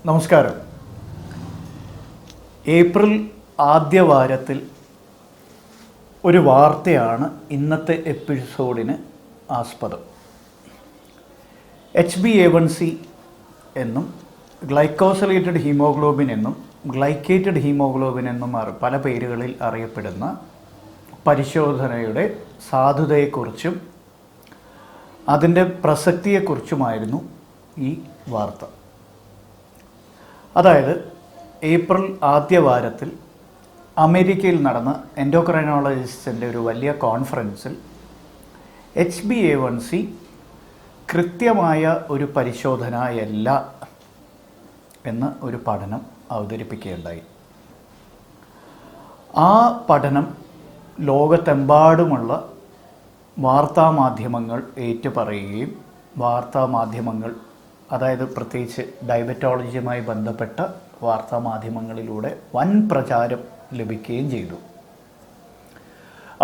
നമസ്കാരം. ഏപ്രിൽ ആദ്യ വാരത്തിൽ ഒരു വാർത്തയാണ് ഇന്നത്തെ എപ്പിസോഡിന് ആസ്പദം. HbA1c എന്നും ഗ്ലൈക്കോസിലേറ്റഡ് ഹീമോഗ്ലോബിൻ എന്നും ഗ്ലൈക്കേറ്റഡ് ഹീമോഗ്ലോബിൻ എന്നും പല പേരുകളിൽ അറിയപ്പെടുന്ന പരിശോധനയുടെ സാധുതയെക്കുറിച്ചും അതിൻ്റെ പ്രസക്തിയെക്കുറിച്ചുമായിരുന്നു ഈ വാർത്ത. അതായത് ഏപ്രിൽ ആദ്യ വാരത്തിൽ അമേരിക്കയിൽ നടന്ന എൻഡോക്രൈനോളജിസ്റ്റിൻ്റെ ഒരു വലിയ കോൺഫറൻസിൽ HbA1c കൃത്യമായ ഒരു പരിശോധനയല്ല എന്ന ഒരു പഠനം അവതരിപ്പിക്കുകയുണ്ടായി. ആ പഠനം ലോകത്തെമ്പാടുമുള്ള വാർത്താമാധ്യമങ്ങൾ ഏറ്റുപറയുകയും വാർത്താമാധ്യമങ്ങൾ, അതായത് പ്രത്യേകിച്ച് ഡയബറ്റോളജിയുമായി ബന്ധപ്പെട്ട വാർത്താമാധ്യമങ്ങളിലൂടെ വൻ പ്രചാരം ലഭിക്കുകയും ചെയ്തു.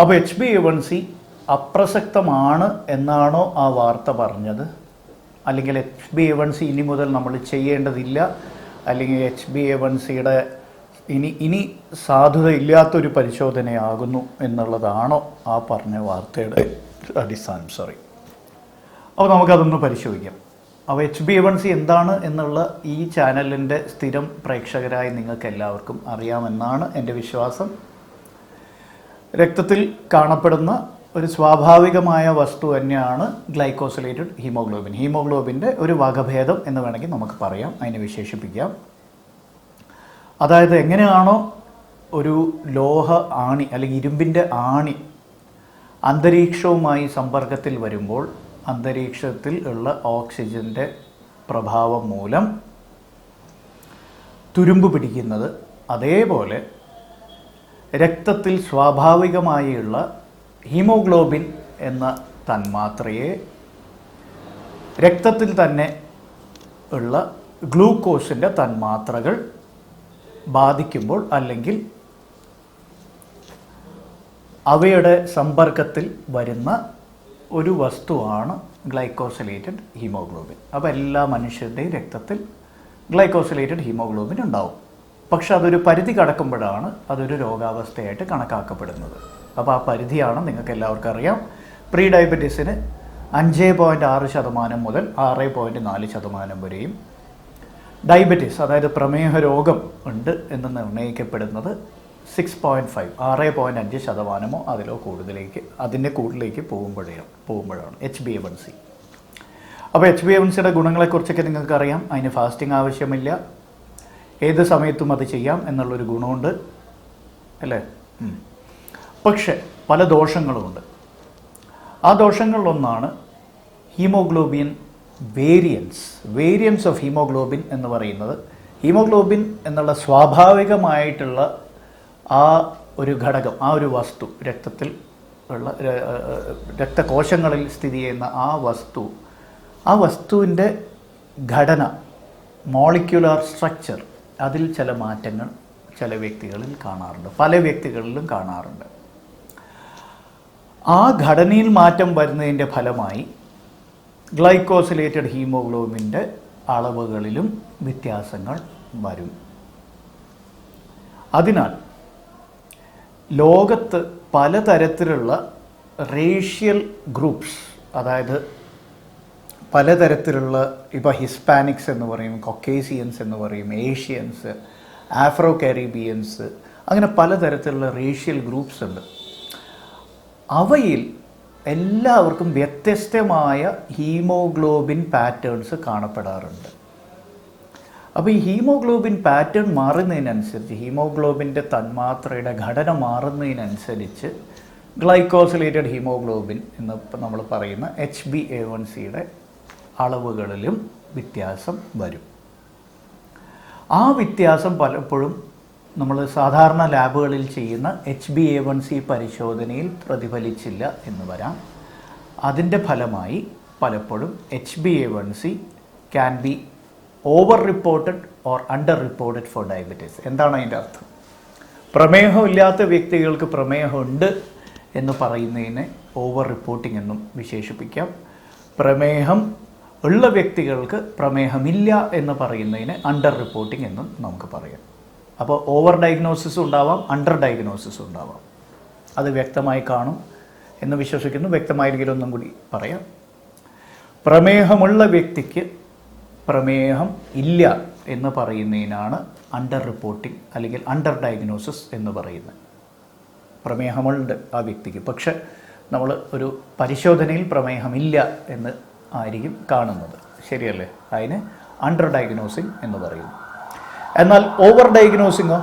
അപ്പോൾ HbA1c അപ്രസക്തമാണ് എന്നാണോ ആ വാർത്ത പറഞ്ഞത്? അല്ലെങ്കിൽ HbA1c ഇനി മുതൽ നമ്മൾ ചെയ്യേണ്ടതില്ല, അല്ലെങ്കിൽ HbA1cയുടെ ഇനി സാധുത ഇല്ലാത്തൊരു പരിശോധനയാകുന്നു എന്നുള്ളതാണോ ആ പറഞ്ഞ വാർത്തയുടെ അടിസ്ഥാനം? അപ്പോൾ നമുക്കതൊന്ന് പരിശോധിക്കാം. അപ്പോൾ HbA1c എന്താണ് എന്നുള്ള ഈ ചാനലിൻ്റെ സ്ഥിരം പ്രേക്ഷകരായി നിങ്ങൾക്ക് എല്ലാവർക്കും അറിയാമെന്നാണ് എൻ്റെ വിശ്വാസം. രക്തത്തിൽ കാണപ്പെടുന്ന ഒരു സ്വാഭാവികമായ വസ്തു തന്നെയാണ് ഗ്ലൈക്കോസിലേറ്റഡ് ഹീമോഗ്ലോബിൻ. ഹീമോഗ്ലോബിൻ്റെ ഒരു വകഭേദം എന്ന് വേണമെങ്കിൽ നമുക്ക് പറയാം, അതിനെ വിശേഷിപ്പിക്കാം. അതായത് എങ്ങനെയാണോ ഒരു ലോഹ ആണി അല്ലെങ്കിൽ ഇരുമ്പിൻ്റെ ആണി അന്തരീക്ഷവുമായി സമ്പർക്കത്തിൽ വരുമ്പോൾ അന്തരീക്ഷത്തിൽ ഉള്ള ഓക്സിജൻ്റെ പ്രഭാവം മൂലം തുരുമ്പ് പിടിക്കുന്നത്, അതേപോലെ രക്തത്തിൽ സ്വാഭാവികമായുള്ള ഹീമോഗ്ലോബിൻ എന്ന തന്മാത്രയെ രക്തത്തിൽ തന്നെ ഉള്ള ഗ്ലൂക്കോസിൻ്റെ തന്മാത്രകൾ ബാധിക്കുമ്പോൾ അല്ലെങ്കിൽ അവയുടെ സമ്പർക്കത്തിൽ വരുന്ന ഒരു വസ്തുവാണ് ഗ്ലൈക്കോസിലേറ്റഡ് ഹീമോഗ്ലോബിൻ. അപ്പോൾ എല്ലാ മനുഷ്യരുടെയും രക്തത്തിൽ ഗ്ലൈക്കോസിലേറ്റഡ് ഹീമോഗ്ലോബിൻ ഉണ്ടാവും. പക്ഷെ അതൊരു പരിധി കടക്കുമ്പോഴാണ് അതൊരു രോഗാവസ്ഥയായിട്ട് കണക്കാക്കപ്പെടുന്നത്. അപ്പോൾ ആ പരിധിയാണ് നിങ്ങൾക്ക് എല്ലാവർക്കും അറിയാം. പ്രീ ഡയബറ്റീസിന് 5.6% മുതൽ 6.4% വരെയും, ഡയബറ്റീസ് അതായത് പ്രമേഹ രോഗം ഉണ്ട് എന്ന് നിർണ്ണയിക്കപ്പെടുന്നത് 6.5% അതിലോ അതിൻ്റെ കൂടുതലേക്ക് പോകുമ്പോഴാണ് HbA1c. അപ്പോൾ HbA1cയുടെ ഗുണങ്ങളെക്കുറിച്ചൊക്കെ നിങ്ങൾക്കറിയാം. അതിന് ഫാസ്റ്റിംഗ് ആവശ്യമില്ല, ഏത് സമയത്തും അത് ചെയ്യാം എന്നുള്ളൊരു ഗുണമുണ്ട്, അല്ലേ? പക്ഷേ പല ദോഷങ്ങളുമുണ്ട്. ആ ദോഷങ്ങളിലൊന്നാണ് ഹീമോഗ്ലോബിൻ വേരിയൻസ് ഓഫ് ഹീമോഗ്ലോബിൻ എന്ന് പറയുന്നത്. ഹീമോഗ്ലോബിൻ എന്നുള്ള സ്വാഭാവികമായിട്ടുള്ള ആ ഒരു ഘടകം, ആ ഒരു വസ്തു, രക്തത്തിൽ ഉള്ള രക്തകോശങ്ങളിൽ സ്ഥിതി ചെയ്യുന്ന ആ വസ്തുവിൻ്റെ ഘടന, മോളിക്യുലാർ സ്ട്രക്ചർ, അതിൽ ചില മാറ്റങ്ങൾ ചില വ്യക്തികളിൽ കാണാറുണ്ട്, പല വ്യക്തികളിലും കാണാറുണ്ട്. ആ ഘടനയിൽ മാറ്റം വരുന്നതിൻ്റെ ഫലമായി ഗ്ലൈക്കോസിലേറ്റഡ് ഹീമോഗ്ലോബിൻ്റെ അളവുകളിലും വ്യത്യാസങ്ങൾ വരും. അതിനാൽ ലോകത്ത് പലതരത്തിലുള്ള റേഷ്യൽ ഗ്രൂപ്പ്സ്, അതായത് പലതരത്തിലുള്ള, ഇപ്പോൾ ഹിസ്പാനിക്സ് എന്ന് പറയും, കൊക്കേസിയൻസ് എന്ന് പറയും, ഏഷ്യൻസ്, ആഫ്രോ കാരിബിയൻസ്, അങ്ങനെ പലതരത്തിലുള്ള റേഷ്യൽ ഗ്രൂപ്പ്സ് ഉണ്ട്. അവയിൽ എല്ലാവർക്കും വ്യത്യസ്തമായ ഹീമോഗ്ലോബിൻ പാറ്റേൺസ് കാണപ്പെടാറുണ്ട്. അപ്പോൾ ഈ ഹീമോഗ്ലോബിൻ പാറ്റേൺ മാറുന്നതിനനുസരിച്ച്, ഹീമോഗ്ലോബിൻ്റെ തന്മാത്രയുടെ ഘടന മാറുന്നതിനനുസരിച്ച് ഗ്ലൈക്കോസിലേറ്റഡ് ഹീമോഗ്ലോബിൻ എന്ന് നമ്മൾ പറയുന്ന HbA1cയുടെ അളവുകളിലും വ്യത്യാസം വരും. ആ വ്യത്യാസം പലപ്പോഴും നമ്മൾ സാധാരണ ലാബുകളിൽ ചെയ്യുന്ന HbA1c പരിശോധനയിൽ പ്രതിഫലിച്ചില്ല എന്ന് വരാം. അതിൻ്റെ ഫലമായി പലപ്പോഴും HbA1c can be over reported or under reported four diabetes. എന്താണ് അതിൻ്റെ അർത്ഥം? പ്രമേഹമില്ലാത്ത വ്യക്തികൾക്ക് പ്രമേഹമുണ്ട് എന്ന് പറയുന്നതിനെ ഓവർ റിപ്പോർട്ടിംഗ് എന്നും വിശേഷിപ്പിക്കാം. പ്രമേഹം ഉള്ള വ്യക്തികൾക്ക് പ്രമേഹമില്ല എന്ന് പറയുന്നതിന് അണ്ടർ റിപ്പോർട്ടിംഗ് എന്നും നമുക്ക് പറയാം. അപ്പോൾ ഓവർ ഡയഗ്നോസിസ് ഉണ്ടാവാം, അണ്ടർ ഡയഗ്നോസിസ് ഉണ്ടാവാം. അത് വ്യക്തമായി കാണും എന്ന് വിശ്വസിക്കുന്നു. വ്യക്തമായിരിക്കും ഒന്നും കൂടി പറയാം. പ്രമേഹമുള്ള വ്യക്തിക്ക് പ്രമേഹം ഇല്ല എന്ന് പറയുന്നതിനാണ് അണ്ടർ റിപ്പോർട്ടിംഗ് അല്ലെങ്കിൽ അണ്ടർ ഡയഗ്നോസിസ് എന്ന് പറയുന്നത്. പ്രമേഹമുണ്ട് ആ വ്യക്തിക്ക്, പക്ഷെ നമ്മൾ ഒരു പരിശോധനയിൽ പ്രമേഹമില്ല എന്ന് ആയിരിക്കും കാണുന്നത്. ശരിയല്ലേ? അതിന് അണ്ടർ ഡയഗ്നോസിങ് എന്ന് പറയുന്നു. എന്നാൽ ഓവർ ഡയഗ്നോസിങ്ങോ?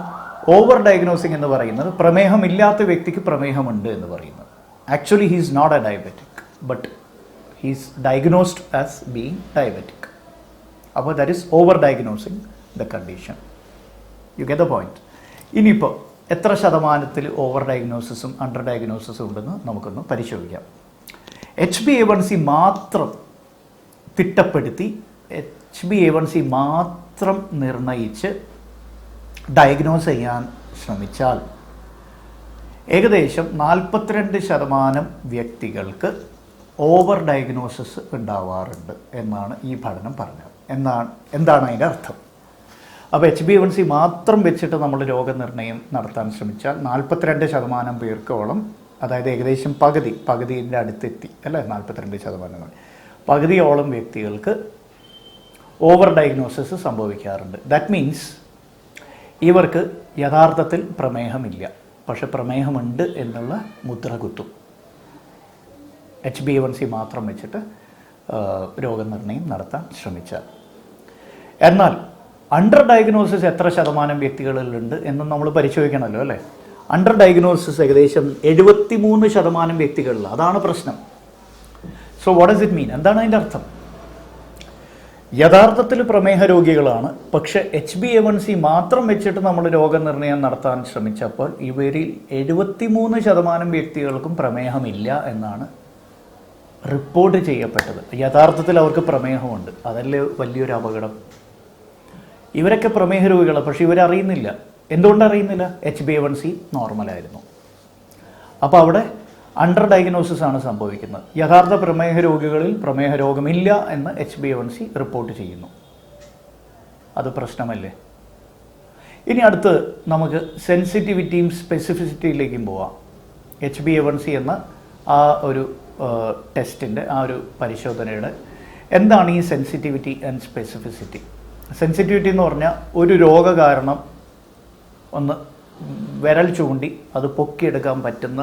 ഓവർ ഡയഗ്നോസിങ് എന്ന് പറയുന്നത് പ്രമേഹമില്ലാത്ത വ്യക്തിക്ക് പ്രമേഹമുണ്ട് എന്ന് പറയുന്നത്. Actually he is not a diabetic, but he is diagnosed as being diabetic. അപ്പോൾ that is over diagnosing the condition. You get the point. ഇനിയിപ്പോൾ എത്ര ശതമാനത്തിൽ ഓവർ ഡയഗ്നോസിസും അണ്ടർ ഡയഗ്നോസിസും ഉണ്ടെന്ന് നമുക്കൊന്ന് പരിശോധിക്കാം. HbA1c മാത്രം തിട്ടപ്പെടുത്തി HbA1c മാത്രം നിർണയിച്ച് ഡയഗ്നോസ് ചെയ്യാൻ ശ്രമിച്ചാൽ ഏകദേശം 42% വ്യക്തികൾക്ക് ഓവർ ഡയഗ്നോസിസ് ഉണ്ടാവാറുണ്ട് എന്നാണ് ഈ പഠനം പറഞ്ഞത്. എന്താണ് അതിൻ്റെ അർത്ഥം? അപ്പോൾ HbA1c മാത്രം വെച്ചിട്ട് നമ്മൾ രോഗനിർണയം നടത്താൻ ശ്രമിച്ചാൽ 42% പേർക്കോളം, അതായത് ഏകദേശം പകുതിൻ്റെ അടുത്തെത്തി അല്ലേ, 42%, പകുതിയോളം വ്യക്തികൾക്ക് ഓവർ ഡയഗ്നോസിസ് സംഭവിക്കാറുണ്ട്. ദാറ്റ് മീൻസ് ഇവർക്ക് യഥാർത്ഥത്തിൽ പ്രമേഹമില്ല, പക്ഷെ പ്രമേഹമുണ്ട് എന്നുള്ള മുദ്ര കുത്തും HbA1c മാത്രം വെച്ചിട്ട് രോഗനിർണയം നടത്താൻ ശ്രമിച്ചാൽ. എന്നാൽ അണ്ടർ ഡയഗ്നോസിസ് എത്ര ശതമാനം വ്യക്തികളിലുണ്ട് എന്നും നമ്മൾ പരിശോധിക്കണമല്ലോ അല്ലേ. അണ്ടർ ഡയഗ്നോസിസ് ഏകദേശം 73% വ്യക്തികളിൽ. അതാണ് പ്രശ്നം. So what does it mean? എന്താണ് അതിൻ്റെ അർത്ഥം? യഥാർത്ഥത്തിൽ പ്രമേഹ രോഗികളാണ്, പക്ഷെ HbA1c മാത്രം വെച്ചിട്ട് നമ്മൾ രോഗനിർണയം നടത്താൻ ശ്രമിച്ചപ്പോൾ ഇവരിൽ 73% വ്യക്തികൾക്കും പ്രമേഹമില്ല എന്നാണ് റിപ്പോർട്ട് ചെയ്യപ്പെട്ടത്. യഥാർത്ഥത്തിൽ അവർക്ക് പ്രമേഹമുണ്ട്. അതല്ലേ വലിയൊരു അപകടം. ഇവരൊക്കെ പ്രമേഹ രോഗികളാണ്, പക്ഷേ ഇവരറിയുന്നില്ല. എന്തുകൊണ്ട് അറിയുന്നില്ല? HbA1c നോർമലായിരുന്നു. അപ്പോൾ അവിടെ അണ്ടർ ഡയഗ്നോസിസ് ആണ് സംഭവിക്കുന്നത്. യഥാർത്ഥ പ്രമേഹ രോഗികളിൽ പ്രമേഹ രോഗമില്ല എന്ന് HbA1c റിപ്പോർട്ട് ചെയ്യുന്നു. അത് പ്രശ്നമല്ലേ? ഇനി അടുത്ത് നമുക്ക് സെൻസിറ്റിവിറ്റിയും സ്പെസിഫിസിറ്റിയിലേക്കും പോവാം. HbA1c എന്ന ആ ഒരു ടെസ്റ്റിൻ്റെ, ആ ഒരു പരിശോധനയുടെ എന്താണ് ഈ സെൻസിറ്റിവിറ്റി ആൻഡ് സ്പെസിഫിസിറ്റി? സെൻസിറ്റിവിറ്റി എന്ന് പറഞ്ഞാൽ ഒരു രോഗകാരണം ഒന്ന് വിരൽ ചൂണ്ടി അത് പൊക്കിയെടുക്കാൻ പറ്റുന്ന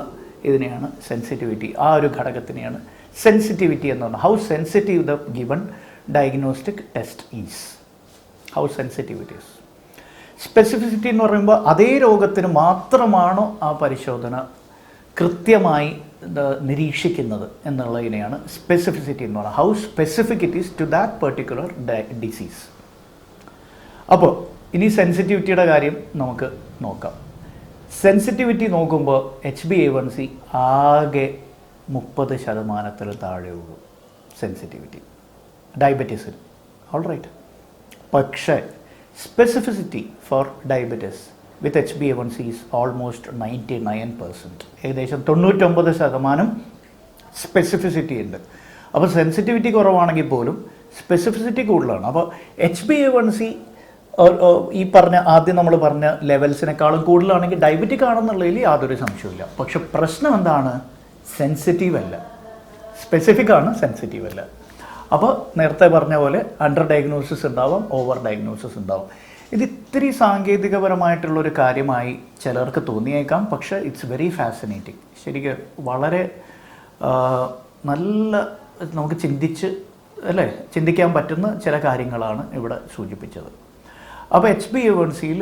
ഇതിനെയാണ് സെൻസിറ്റിവിറ്റി. ആ ഒരു ഘടകത്തിനെയാണ് സെൻസിറ്റിവിറ്റി എന്ന് പറഞ്ഞാൽ. How sensitive the given diagnostic test is, how sensitive it is. Specificity എന്ന് പറയുമ്പോൾ അതേ രോഗത്തിന് മാത്രമാണോ ആ പരിശോധന കൃത്യമായി നിരീക്ഷിക്കുന്നത് എന്നുള്ളതിനെയാണ് സ്പെസിഫിസിറ്റി എന്ന് പറയുന്നത്. How specific it is to that particular disease. അപ്പോൾ ഇനി സെൻസിറ്റിവിറ്റിയുടെ കാര്യം നമുക്ക് നോക്കാം. സെൻസിറ്റിവിറ്റി നോക്കുമ്പോൾ HbA1c ആകെ 30% താഴെയുള്ളൂ സെൻസിറ്റിവിറ്റി ഡയബറ്റീസിൽ. All right. പക്ഷേ specificity for diabetes with HbA1c is almost 99%. ഏകദേശം 99% സ്പെസിഫിസിറ്റി ഉണ്ട്. അപ്പോൾ സെൻസിറ്റിവിറ്റി കുറവാണെങ്കിൽ പോലും സ്പെസിഫിസിറ്റി കൂടുതലാണ്. അപ്പോൾ HbA1c ഈ പറഞ്ഞ ആദ്യം നമ്മൾ പറഞ്ഞ ലെവൽസിനേക്കാളും കൂടുതലാണെങ്കിൽ ഡയബറ്റിക് ആണെന്നുള്ളതിൽ യാതൊരു സംശയമില്ല. പക്ഷെ പ്രശ്നം എന്താണ്? സെൻസിറ്റീവ് അല്ല, സ്പെസിഫിക് ആണ്, സെൻസിറ്റീവ് അല്ല. അപ്പോൾ നേരത്തെ പറഞ്ഞ പോലെ അണ്ടർ ഡയഗ്നോസിസ് ഉണ്ടാവാം, ഓവർ ഡയഗ്നോസിസ് ഉണ്ടാവാം. ഇത് ഇത്തിരി സാങ്കേതികപരമായിട്ടുള്ളൊരു കാര്യമായി ചിലർക്ക് തോന്നിയേക്കാം, പക്ഷേ ഇറ്റ്സ് വെരി ഫാസിനേറ്റിംഗ്. ശരിക്കും വളരെ നല്ല നമുക്ക് ചിന്തിക്കാൻ പറ്റുന്ന ചില കാര്യങ്ങളാണ് ഇവിടെ സൂചിപ്പിച്ചത്. അപ്പോൾ HbA1cയിൽ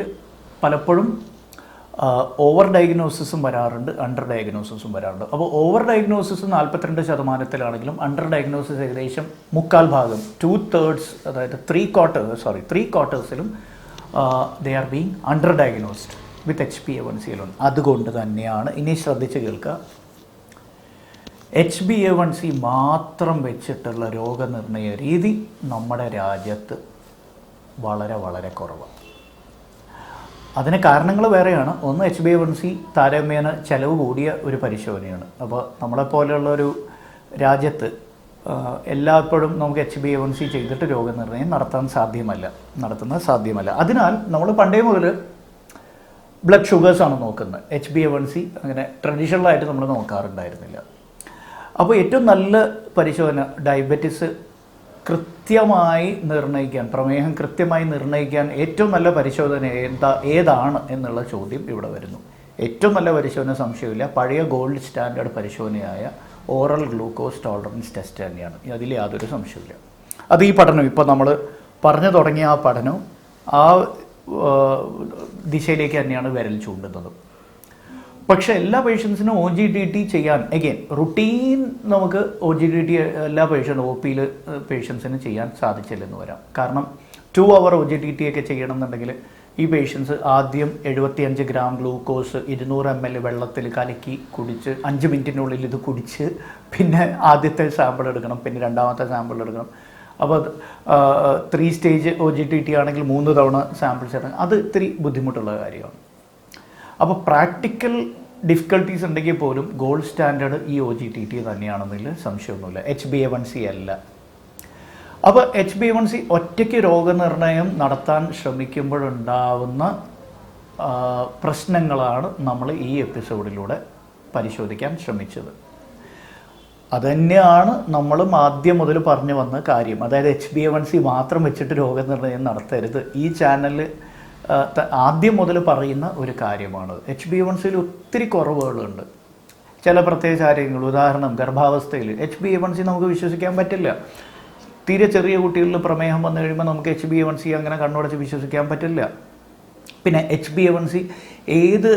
പലപ്പോഴും ഓവർ ഡയഗ്നോസിസും വരാറുണ്ട്, അണ്ടർ ഡയഗ്നോസിസും വരാറുണ്ട്. അപ്പോൾ ഓവർ ഡയഗ്നോസിസ് 42%-ാണെങ്കിലും അണ്ടർ ഡയഗ്നോസിസ് ഏകദേശം 3/4, 2/3, അതായത് 3/4 they are being under diagnosed with HbA1c. അതുകൊണ്ട് തന്നെയാണ്, ഇനി ശ്രദ്ധിച്ച് കേൾക്കുക, HbA1c മാത്രം വെച്ചിട്ടുള്ള രോഗനിർണയ രീതി നമ്മുടെ രാജ്യത്ത് വളരെ വളരെ കുറവാണ്. അതിന് കാരണങ്ങൾ വേറെയാണ്. ഒന്ന്, HbA1c താരതമ്യേന ചെലവ് കൂടിയ ഒരു പരിശോധനയാണ്. അപ്പോൾ നമ്മളെപ്പോലെയുള്ള ഒരു രാജ്യത്ത് എല്ലായ്പ്പോഴും നമുക്ക് HbA1c ചെയ്തിട്ട് രോഗനിർണയം നടത്തുന്നത് സാധ്യമല്ല. അതിനാൽ നമ്മൾ പണ്ടേ മുതൽ ബ്ലഡ് ഷുഗേഴ്സാണ് നോക്കുന്നത്. HbA1c അങ്ങനെ ട്രഡീഷണലായിട്ട് നമ്മൾ നോക്കാറുണ്ടായിരുന്നില്ല. അപ്പോൾ ഏറ്റവും നല്ല പരിശോധന ഡയബറ്റിസ് കൃത്യമായി നിർണ്ണയിക്കാൻ, പ്രമേഹം കൃത്യമായി നിർണ്ണയിക്കാൻ ഏറ്റവും നല്ല പരിശോധന ഏതാണ് എന്നുള്ള ചോദ്യം ഇവിടെ വരുന്നു. ഏറ്റവും നല്ല പരിശോധന സംശയമില്ല പഴയ ഗോൾഡ് സ്റ്റാൻഡേർഡ് പരിശോധനയായ ഓറൽ ഗ്ലൂക്കോസ് ടോളറൻസ് ടെസ്റ്റ് തന്നെയാണ്. അതിൽ യാതൊരു സംശയമില്ല. അത് ഈ പഠനം ഇപ്പോൾ നമ്മൾ പറഞ്ഞു തുടങ്ങിയ ആ പഠനം ആ ദിശയിലേക്ക് തന്നെയാണ് വിരൽ ചൂണ്ടുന്നത്. പക്ഷേ എല്ലാ പേഷ്യൻസിനും OGTT ചെയ്യാൻ അഗെയിൻ റുട്ടീൻ നമുക്ക് OGTT എല്ലാ OPയിൽ പേഷ്യൻസിന് ചെയ്യാൻ സാധിച്ചില്ലെന്ന് വരാം. കാരണം 2 hour OGTT ഒക്കെ ചെയ്യണമെന്നുണ്ടെങ്കിൽ ഈ പേഷ്യൻസ് ആദ്യം 75 ഗ്രാം ഗ്ലൂക്കോസ് 200 ml വെള്ളത്തിൽ കലക്കി കുടിച്ച് 5 മിനിറ്റിനുള്ളിൽ ഇത് കുടിച്ച് പിന്നെ ആദ്യത്തെ സാമ്പിൾ എടുക്കണം, പിന്നെ രണ്ടാമത്തെ സാമ്പിൾ എടുക്കണം. അപ്പോൾ 3 സ്റ്റേജ് OGTT ആണെങ്കിൽ 3 തവണ സാമ്പിൾസ് എടുക്കണം. അത് ഇത്തിരി ബുദ്ധിമുട്ടുള്ള കാര്യമാണ്. അപ്പോൾ പ്രാക്ടിക്കൽ ഡിഫിക്കൽട്ടീസ് ഉണ്ടെങ്കിൽ പോലും ഗോൾഡ് സ്റ്റാൻഡേർഡ് ഈ OGTT തന്നെയാണെന്നതിൽ സംശയമൊന്നുമില്ല. HbA1c അല്ല. അപ്പോൾ HbA1c ഒറ്റയ്ക്ക് രോഗനിർണയം നടത്താൻ ശ്രമിക്കുമ്പോഴുണ്ടാവുന്ന പ്രശ്നങ്ങളാണ് നമ്മൾ ഈ എപ്പിസോഡിലൂടെ പരിശോധിക്കാൻ ശ്രമിച്ചത്. അതുതന്നെയാണ് നമ്മളും ആദ്യം മുതൽ പറഞ്ഞു വന്ന കാര്യം. അതായത് HbA1c മാത്രം വെച്ചിട്ട് രോഗനിർണയം നടത്തരുത്. ഈ ചാനലിൽ ആദ്യം മുതൽ പറയുന്ന ഒരു കാര്യമാണ്. HbA1cയിൽ ഒത്തിരി കുറവുകളുണ്ട്. ചില പ്രത്യേക കാര്യങ്ങൾ, ഉദാഹരണം ഗർഭാവസ്ഥയിൽ HbA1c നമുക്ക് വിശ്വസിക്കാൻ പറ്റില്ല. തീരെ ചെറിയ കുട്ടികളിൽ പ്രമേഹം വന്നു കഴിയുമ്പോൾ നമുക്ക് HbA1c അങ്ങനെ കണ്ണുടച്ച് വിശ്വസിക്കാൻ പറ്റില്ല. പിന്നെ HbA1c ഏത്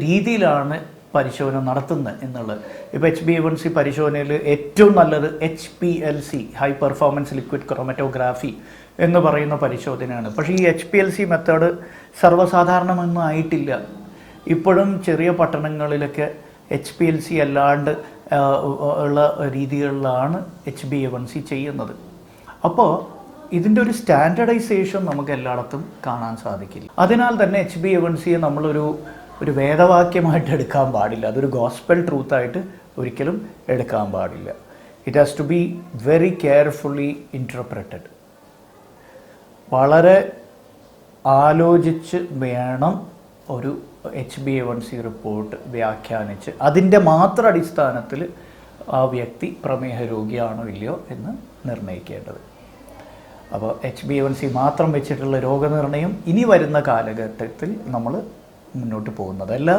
രീതിയിലാണ് പരിശോധന നടത്തുന്നത് എന്നുള്ളത്. ഇപ്പോൾ HbA1c പരിശോധനയിൽ ഏറ്റവും നല്ലത് HPLC, high performance liquid chromatography എന്ന് പറയുന്ന പരിശോധനയാണ്. പക്ഷേ ഈ HPLC മെത്തേഡ് സർവ്വസാധാരണമൊന്നും ആയിട്ടില്ല. ഇപ്പോഴും ചെറിയ പട്ടണങ്ങളിലൊക്കെ HPLC അല്ലാണ്ട് ഉള്ള രീതികളിലാണ് HbA1c ചെയ്യുന്നത്. അപ്പോൾ ഇതിൻ്റെ ഒരു സ്റ്റാൻഡർഡൈസേഷൻ നമുക്ക് എല്ലായിടത്തും കാണാൻ സാധിക്കില്ല. അതിനാൽ തന്നെ HbA1cയെ നമ്മളൊരു വേദവാക്യമായിട്ട് എടുക്കാൻ പാടില്ല. അതൊരു ഗോസ്പൽ ട്രൂത്തായിട്ട് ഒരിക്കലും എടുക്കാൻ പാടില്ല. It has to be very carefully interpreted. വളരെ ആലോചിച്ച് വേണം ഒരു HbA1c റിപ്പോർട്ട് വ്യാഖ്യാനിച്ച് അതിൻ്റെ മാത്രം അടിസ്ഥാനത്തിൽ ആ വ്യക്തി പ്രമേഹ രോഗിയാണോ ഇല്ലയോ എന്ന് നിർണ്ണയിക്കേണ്ടത്. അപ്പോൾ HbA1c മാത്രം വെച്ചിട്ടുള്ള രോഗനിർണയം ഇനി വരുന്ന കാലഘട്ടത്തിൽ നമ്മൾ മുന്നോട്ട് പോകുന്നതല്ല.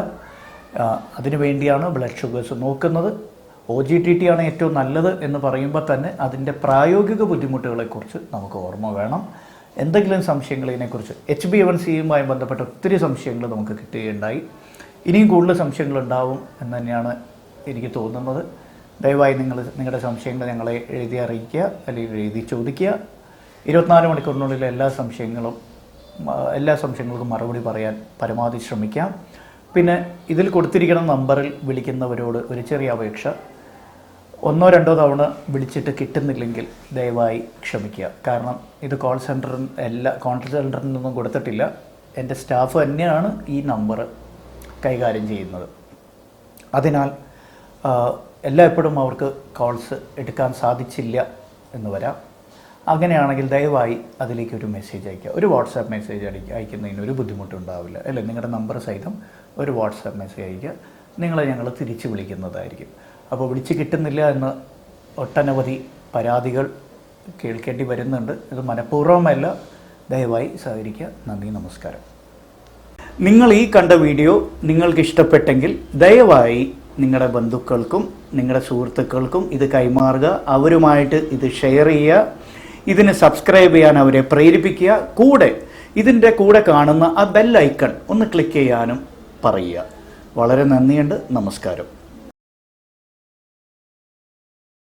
അതിനു വേണ്ടിയാണ് ബ്ലഡ് ഷുഗേഴ്സ് നോക്കുന്നത്. OGTT ആണ് ഏറ്റവും നല്ലത് എന്ന് പറയുമ്പോൾ തന്നെ അതിൻ്റെ പ്രായോഗിക ബുദ്ധിമുട്ടുകളെക്കുറിച്ച് നമുക്ക് ഓർമ്മ വേണം. എന്തെങ്കിലും സംശയങ്ങൾ ഇതിനെക്കുറിച്ച് HbA1cയുമായി ബന്ധപ്പെട്ട ഒത്തിരി സംശയങ്ങൾ നമുക്ക് കിട്ടുകയുണ്ടായി. ഇനിയും കൂടുതൽ സംശയങ്ങളുണ്ടാവും എന്ന് തന്നെയാണ് എനിക്ക് തോന്നുന്നത്. ദയവായി നിങ്ങളുടെ സംശയങ്ങൾ ഞങ്ങളെ എഴുതി അറിയിക്കുക, അല്ലെങ്കിൽ എഴുതി ചോദിക്കുക. 24 മണിക്കൂറിനുള്ളിൽ എല്ലാ സംശയങ്ങൾക്കും മറുപടി പറയാൻ പരമാവധി ശ്രമിക്കാം. പിന്നെ ഇതിൽ കൊടുത്തിരിക്കുന്ന നമ്പറിൽ വിളിക്കുന്നവരോട് ഒരു ചെറിയ അപേക്ഷ, 1-2 തവണ വിളിച്ചിട്ട് കിട്ടുന്നില്ലെങ്കിൽ ദയവായി ക്ഷമിക്കുക. കാരണം ഇത് കോൾ സെൻറ്ററിൽ നിന്നും കൊടുത്തിട്ടില്ല. എൻ്റെ സ്റ്റാഫ് തന്നെയാണ് ഈ നമ്പർ കൈകാര്യം ചെയ്യുന്നത്. അതിനാൽ എല്ലായ്പ്പോഴും അവർക്ക് കോൾസ് എടുക്കാൻ സാധിച്ചില്ല എന്ന് വരാം. അങ്ങനെയാണെങ്കിൽ ദയവായി അതിലേക്കൊരു മെസ്സേജ് അയയ്ക്കുക. ഒരു വാട്സാപ്പ് മെസ്സേജ് അയക്കുന്നതിന് ഒരു ബുദ്ധിമുട്ടുണ്ടാവില്ല അല്ലേ. നിങ്ങളുടെ നമ്പർ സഹിതം ഒരു വാട്സാപ്പ് മെസ്സേജ് അയയ്ക്കുക. നിങ്ങളെ ഞങ്ങൾ തിരിച്ച് വിളിക്കുന്നതായിരിക്കും. അപ്പോൾ വിളിച്ച് കിട്ടുന്നില്ല എന്ന് ഒട്ടനവധി പരാതികൾ കേൾക്കേണ്ടി വരുന്നുണ്ട്. ഇത് മനഃപൂർവ്വമല്ല. ദയവായി സഹകരിക്കുക. നന്ദി, നമസ്കാരം. നിങ്ങൾ ഈ കണ്ട വീഡിയോ നിങ്ങൾക്ക് ഇഷ്ടപ്പെട്ടെങ്കിൽ ദയവായി നിങ്ങളുടെ ബന്ധുക്കൾക്കും നിങ്ങളുടെ സുഹൃത്തുക്കൾക്കും ഇത് കൈമാറുക. അവരുമായിട്ട് ഇത് ഷെയർ ചെയ്യുക. ഇതിന് സബ്സ്ക്രൈബ് ചെയ്യാൻ അവരെ പ്രേരിപ്പിക്കുക. ഇതിൻ്റെ കൂടെ കാണുന്ന ആ ബെൽ ഐക്കൺ ഒന്ന് ക്ലിക്ക് ചെയ്യാനും പറയുക. വളരെ നന്ദിയുണ്ട്. നമസ്കാരം.